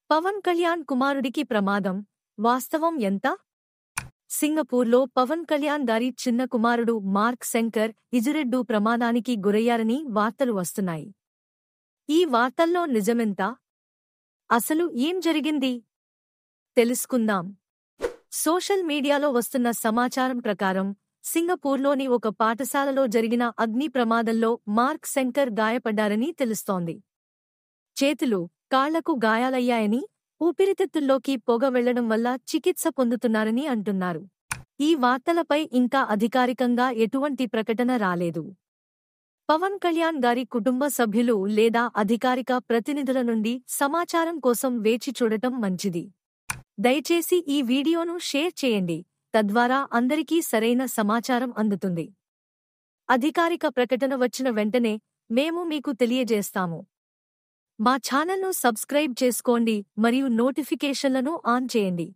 పవన్ కళ్యాణ్ కుమారుడికి ప్రమాదం, వాస్తవం ఎంత? సింగపూర్లో పవన్ కళ్యాణ్ గారి చిన్న కుమారుడు మార్క్ శంకర్ ఇజురెడ్డు ప్రమాదానికి గురయ్యారని వార్తలు వస్తున్నాయి. ఈ వార్తల్లో నిజమెంత? అసలు ఏం జరిగింది? తెలుసుకుందాం. సోషల్ మీడియాలో వస్తున్న సమాచారం ప్రకారం సింగపూర్లోని ఒక పాఠశాలలో జరిగిన అగ్ని ప్రమాదంలో మార్క్ శంకర్ గాయపడ్డారని తెలుస్తోంది. చేతులు, కాళ్లకు గాయాలయ్యాయని, ఊపిరితిత్తుల్లోకి పొగ వెళ్లడం వల్ల చికిత్స పొందుతున్నారని అంటున్నారు. ఈ వార్తలపై ఇంకా అధికారికంగా ఎటువంటి ప్రకటన రాలేదు. పవన్ కళ్యాణ్ గారి కుటుంబ సభ్యులు లేదా అధికారిక ప్రతినిధుల నుండి సమాచారం కోసం వేచి చూడటం మంచిది. దయచేసి ఈ వీడియోను షేర్ చేయండి, తద్వారా అందరికీ సరైన సమాచారం అందుతుంది. అధికారిక ప్రకటన వచ్చిన వెంటనే మేము మీకు తెలియజేస్తాము. మా ఛానల్ను సబ్స్క్రైబ్ చేసుకోండి మరియు నోటిఫికేషన్లను ఆన్ చేయండి.